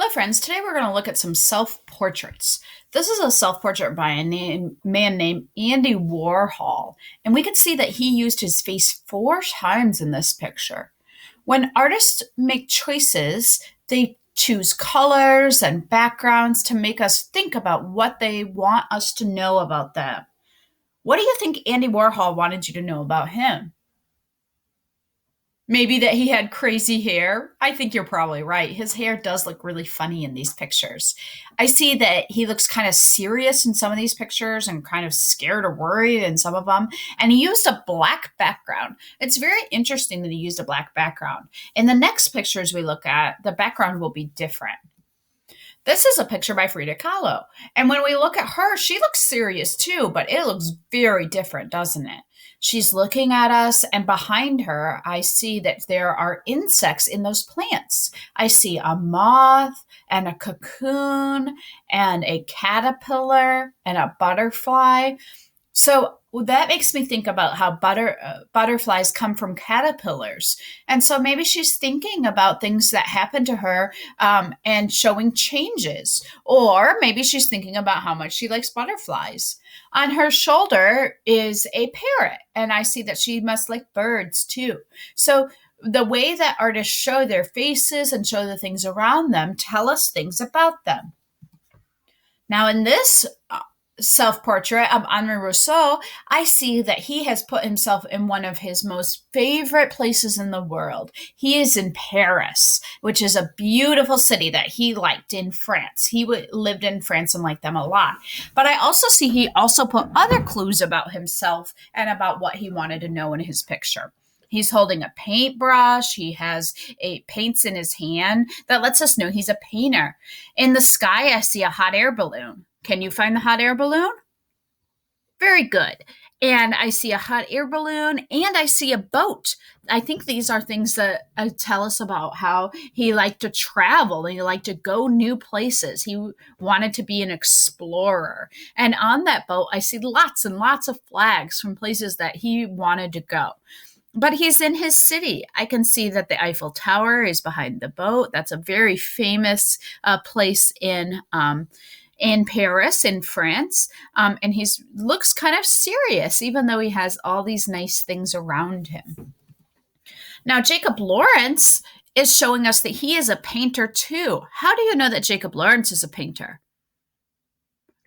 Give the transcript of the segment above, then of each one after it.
Hello, friends. Today we're going to look at some self portraits. This is a self portrait by a man named Andy Warhol, and we can see that he used his face 4 times in this picture. When artists make choices, they choose colors and backgrounds to make us think about what they want us to know about them. What do you think Andy Warhol wanted you to know about him? Maybe that he had crazy hair. I think you're probably right. His hair does look really funny in these pictures. I see that he looks kind of serious in some of these pictures and kind of scared or worried in some of them. And he used a black background. It's very interesting that he used a black background. In the next pictures we look at, the background will be different. This is a picture by Frida Kahlo. And when we look at her, she looks serious too, but it looks very different, doesn't it? She's looking at us, and behind her, I see that there are insects in those plants. I see a moth and a cocoon and a caterpillar and a butterfly. So that makes me think about how butterflies come from caterpillars. And so maybe she's thinking about things that happened to her and showing changes. Or maybe she's thinking about how much she likes butterflies. On her shoulder is a parrot, and I see that she must like birds too. So the way that artists show their faces and show the things around them tell us things about them. Now, in this self portrait of Henri Rousseau, I see that he has put himself in one of his most favorite places in the world. He is in Paris, which is a beautiful city that he liked in France. He lived in France and liked them a lot. But I also see he also put other clues about himself and about what he wanted to know in his picture. He's holding a paintbrush. He has paints in his hand that lets us know he's a painter. In the sky, I see a hot air balloon. Can you find the hot air balloon? Very good. And I see a hot air balloon and I see a boat. I think these are things that tell us about how he liked to travel and he liked to go new places. He wanted to be an explorer. And on that boat, I see lots and lots of flags from places that he wanted to go. But he's in his city. I can see that the Eiffel Tower is behind the boat. That's a very famous place in Paris, in France. And he looks kind of serious, even though he has all these nice things around him. Now, Jacob Lawrence is showing us that he is a painter too. How do you know that Jacob Lawrence is a painter?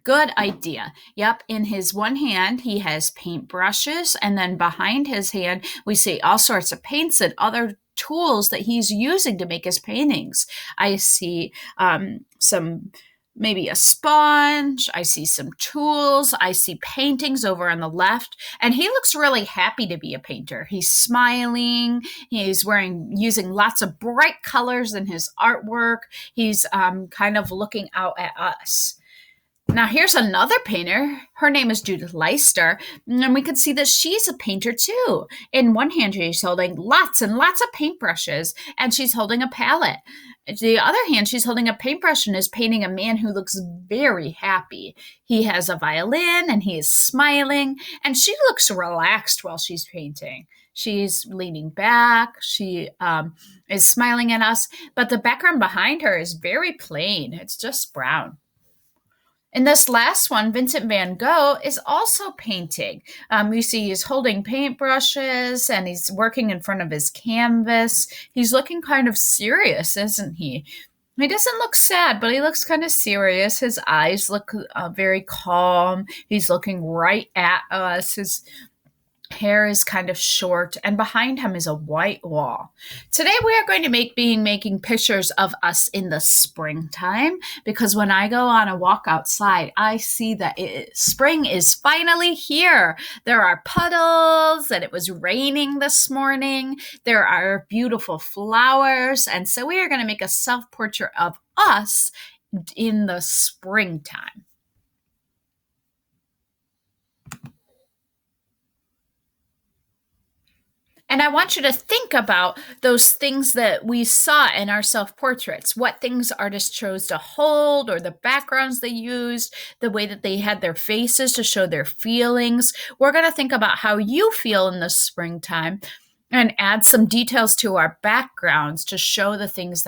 Good idea. Yep. In his one hand, he has paint brushes, and then behind his hand, we see all sorts of paints and other tools that he's using to make his paintings. I see some maybe a sponge. I see some tools. I see paintings over on the left. And he looks really happy to be a painter. He's smiling. He's using lots of bright colors in his artwork. He's kind of looking out at us. Now, here's another painter. Her name is Judith Leister, and we can see that she's a painter too. In one hand, she's holding lots and lots of paintbrushes, and she's holding a palette. The other hand, she's holding a paintbrush and is painting a man who looks very happy. He has a violin, and he is smiling, and she looks relaxed while she's painting. She's leaning back. She is smiling at us, but the background behind her is very plain. It's just brown. In this last one, Vincent van Gogh is also painting. You see he's holding paintbrushes and he's working in front of his canvas. He's looking kind of serious, isn't he? He doesn't look sad, but he looks kind of serious. His eyes look very calm. He's looking right at us. His hair is kind of short, and behind him is a white wall. Today we are going to be making pictures of us in the springtime, because when I go on a walk outside, I see that spring is finally here. There are puddles, and it was raining this morning. There are beautiful flowers, and so we are going to make a self-portrait of us in the springtime. And I want you to think about those things that we saw in our self-portraits, what things artists chose to hold, or the backgrounds they used, the way that they had their faces to show their feelings. We're going to think about how you feel in the springtime and add some details to our backgrounds to show the things